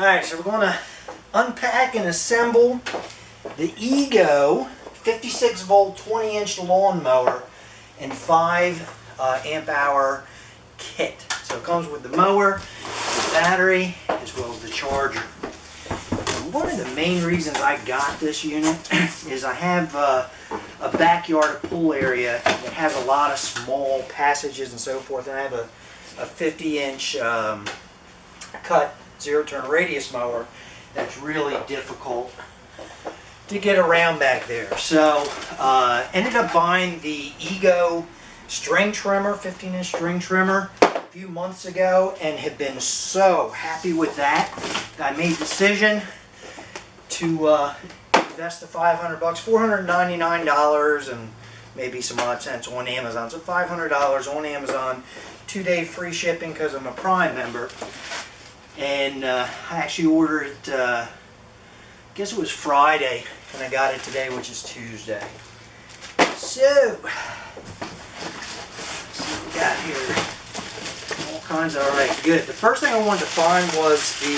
Alright, so we're going to unpack and assemble the Ego 56 volt 20 inch lawnmower and 5 amp hour kit. So it comes with the mower, the battery, as well as the charger. And one of the main reasons I got this unit is I have a backyard pool area that has a lot of small passages and so forth, and I have a 50 inch cut zero turn radius mower that's really difficult to get around back there. So ended up buying the Ego string trimmer, 15 inch string trimmer a few months ago, and have been so happy with that. I made the decision to invest the $500, $499 and maybe some odd cents on Amazon. So $500 on Amazon, 2-day free shipping because I'm a Prime member. And I actually ordered it, I guess it was Friday, and I got it today, which is Tuesday. So, let's see what we got here. All kinds of, alright, good. The first thing I wanted to find was the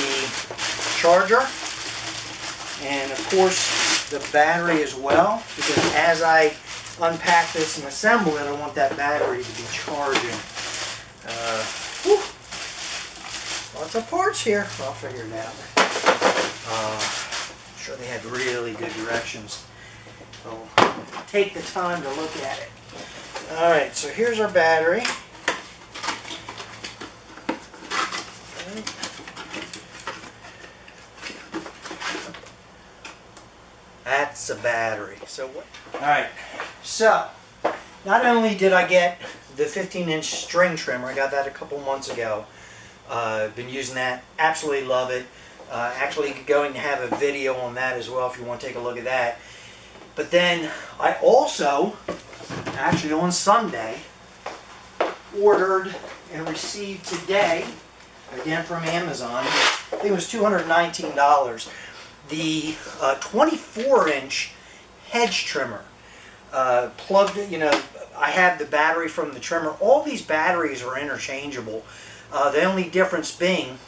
charger, and of course the battery as well, because as I unpack this and assemble it, I want that battery to be charging. Lots of parts here. I'll figure it out. I'm sure they had really good directions. So take the time to look at it. Alright, so here's our battery. That's a battery. So alright, so not only did I get the 15 inch string trimmer, I got that a couple months ago. Been using that, absolutely love it. Actually going to have a video on that as well if you want to take a look at that. But then I also, actually on Sunday, ordered and received today, again from Amazon, I think it was $219, the 24 inch hedge trimmer. Plugged, you know, I have the battery from the trimmer. All these batteries are interchangeable. The only difference being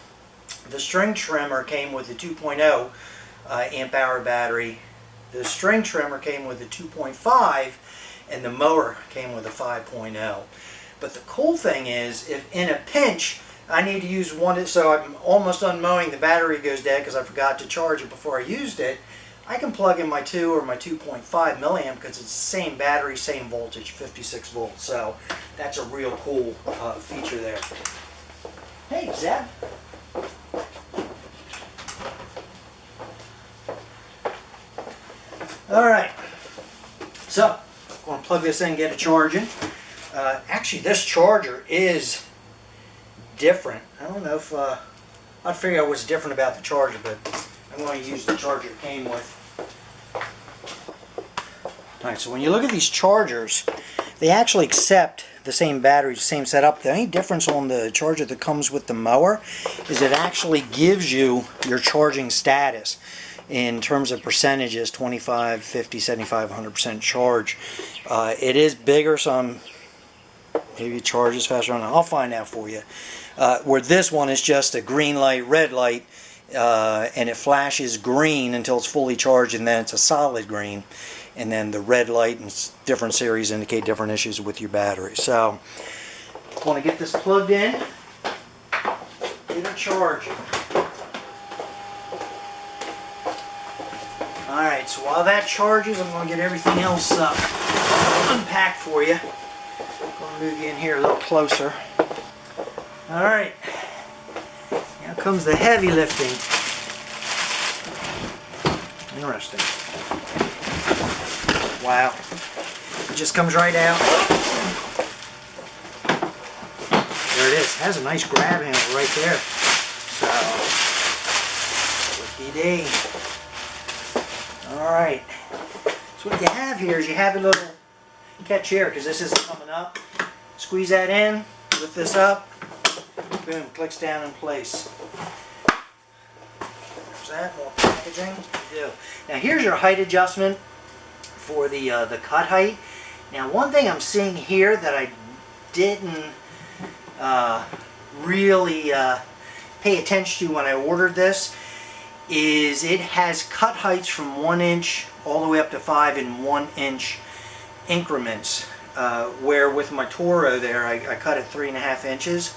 the string trimmer came with a 2.0 amp hour battery. The string trimmer came with a 2.5 and the mower came with a 5.0. But the cool thing is, if in a pinch I need to use one, so I'm almost done mowing, the battery goes dead because I forgot to charge it before I used it, I can plug in my 2 or my 2.5 milliamp because it's the same battery, same voltage, 56 volts. So that's a real cool feature there. Hey, Zeb. Alright, so I'm going to plug this in and get it charging. Actually, this charger is different. I don't know if I'd figure out what's different about the charger, but I'm going to use the charger it came with. Alright, so when you look at these chargers, they actually accept the same battery, the same setup. The only difference on the charger that comes with the mower is it actually gives you your charging status in terms of percentages, 25, 50, 75, 100% charge. It is bigger, so maybe it charges faster. I'll find out for you. Where this one is just a green light, red light, and it flashes green until it's fully charged, and then it's a solid green. And then the red light and different series indicate different issues with your battery. So, I want to get this plugged in, get it charging. Alright, so while that charges, I'm going to get everything else unpacked for you. I'm going to move you in here a little closer. Alright, now comes the heavy lifting. Interesting. Wow. It just comes right out. There it is. It has a nice grab handle right there. So, looky-dee. Alright. So what you have here is you have a little catch here, because this isn't coming up. Squeeze that in, lift this up, boom, clicks down in place. There's that, more packaging. Now here's your height adjustment for the cut height. Now one thing I'm seeing here that I didn't really pay attention to when I ordered this, is it has cut heights from 1 inch all the way up to 5 in 1 inch increments. Where with my Toro there, I cut it 3.5 inches.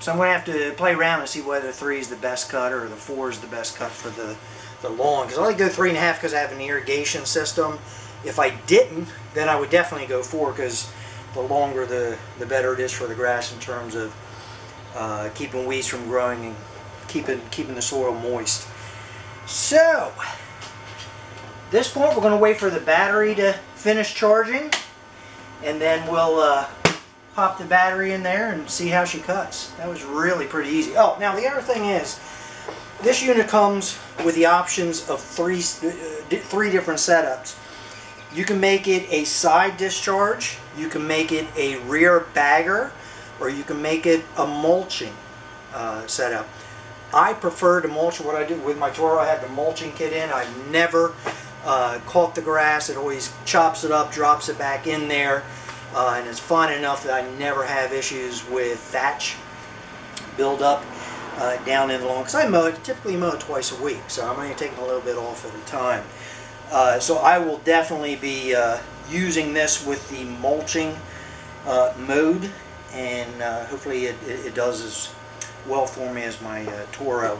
So I'm going to have to play around and see whether 3 is the best cut or the 4 is the best cut for the lawn. Because I like to go 3.5 because I have an irrigation system. If I didn't, then I would definitely go 4 because the longer the better it is for the grass in terms of keeping weeds from growing and keeping the soil moist. So, at this point we're going to wait for the battery to finish charging, and then we'll pop the battery in there and see how she cuts. That was really pretty easy. Oh, now the other thing is, this unit comes with the options of three different setups. You can make it a side discharge, you can make it a rear bagger, or you can make it a mulching setup. I prefer to mulch. What I do with my Toro, I have the mulching kit in. I've never caught the grass. It always chops it up, drops it back in there, and it's fine enough that I never have issues with thatch build up down in the lawn. Because I typically mow twice a week, so I'm only taking a little bit off at a time. So I will definitely be using this with the mulching mode, and hopefully it does as well for me as my Toro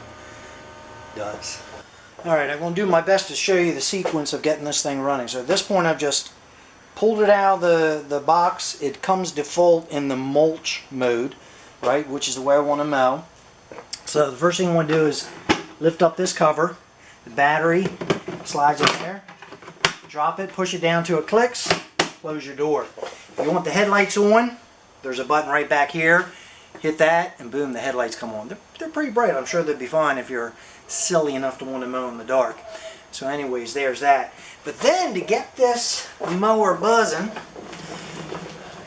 does. Alright, I'm going to do my best to show you the sequence of getting this thing running. So at this point I've just pulled it out of the box. It comes default in the mulch mode, right, which is the way I want to mow. So the first thing I want to do is lift up this cover. The battery slides in there. Drop it, push it down till it clicks, close your door. If you want the headlights on, there's a button right back here. Hit that, and boom, the headlights come on. They're pretty bright. I'm sure they'd be fine if you're silly enough to want to mow in the dark. So anyways, there's that. But then to get this mower buzzing,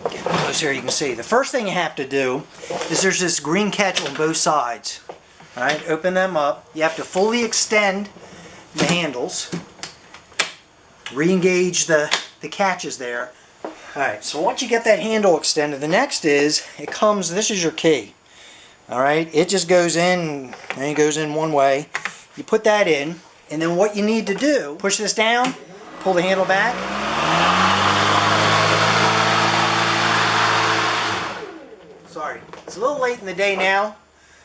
get close here, you can see. The first thing you have to do is there's this green catch on both sides. All right, open them up. You have to fully extend the handles. Re-engage the catches there. Alright, so once you get that handle extended, the next is, this is your key. Alright, it just goes in, and it goes in one way. You put that in, and then what you need to do, push this down, pull the handle back. Sorry, it's a little late in the day now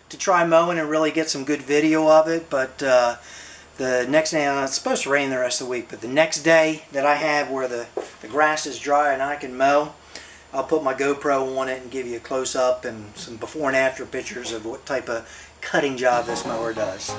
to try mowing and really get some good video of it, but the next day, it's supposed to rain the rest of the week, but the next day that I have where the grass is dry and I can mow, I'll put my GoPro on it and give you a close-up and some before and after pictures of what type of cutting job this mower does.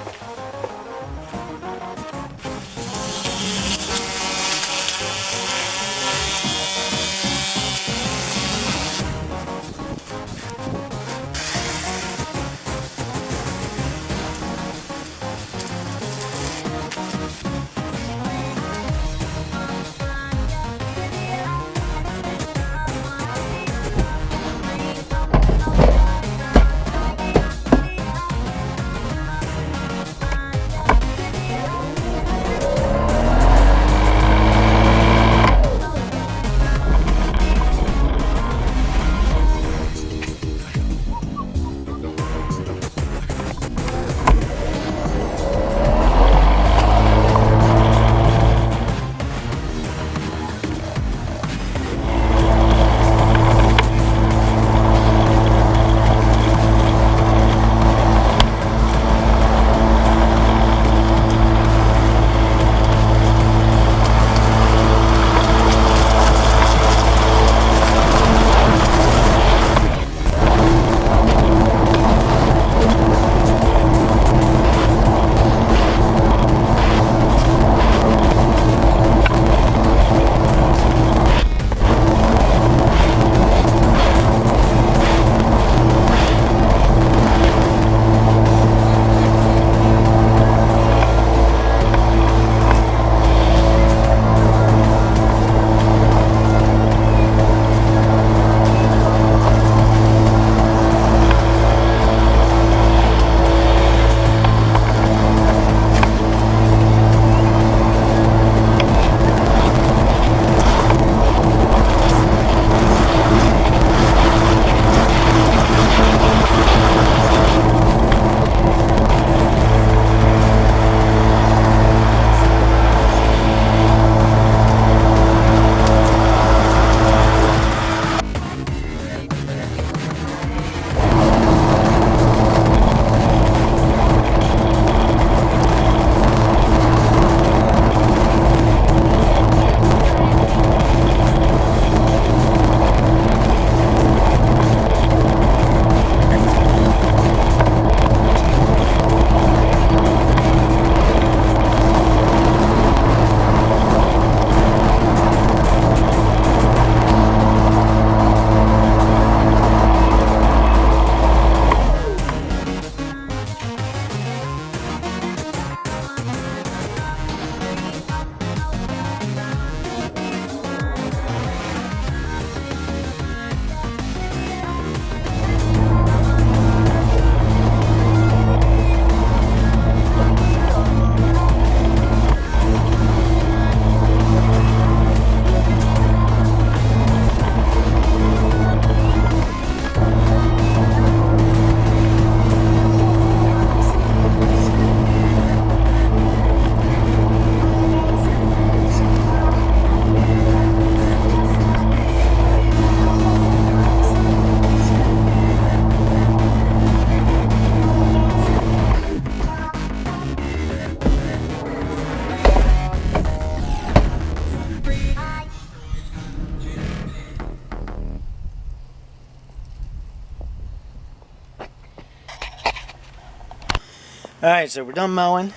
Alright, so we're done mowing.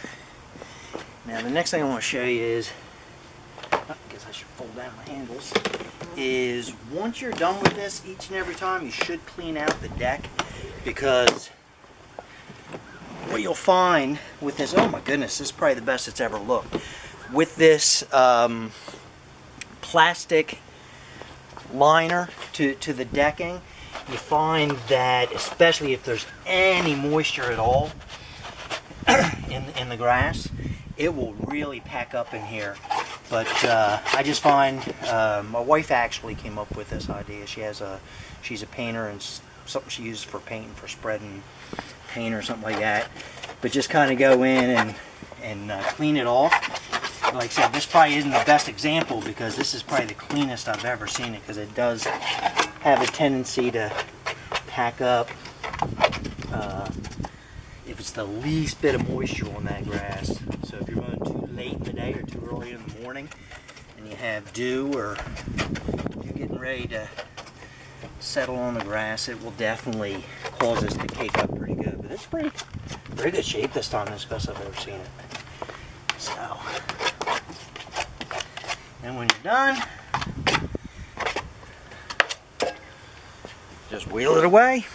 Now the next thing I want to show you is, I guess I should fold down my handles, is once you're done with this, each and every time you should clean out the deck, because what you'll find with this, oh my goodness, this is probably the best it's ever looked. With this plastic liner to the decking, you find that, especially if there's any moisture at all in the grass, it will really pack up in here. But I just find, my wife actually came up with this idea. She's a painter, and something she uses for painting, for spreading paint or something like that. But just kind of go in and clean it off. Like I said, this probably isn't the best example because this is probably the cleanest I've ever seen it, because it does have a tendency to pack up if it's the least bit of moisture on that grass. So if you're mowing too late in the day or too early in the morning and you have dew, or you're getting ready to settle on the grass, it will definitely cause this to cake up pretty good. But it's pretty good shape this time. It's the best I've ever seen it. So, and when you're done, just wheel it away.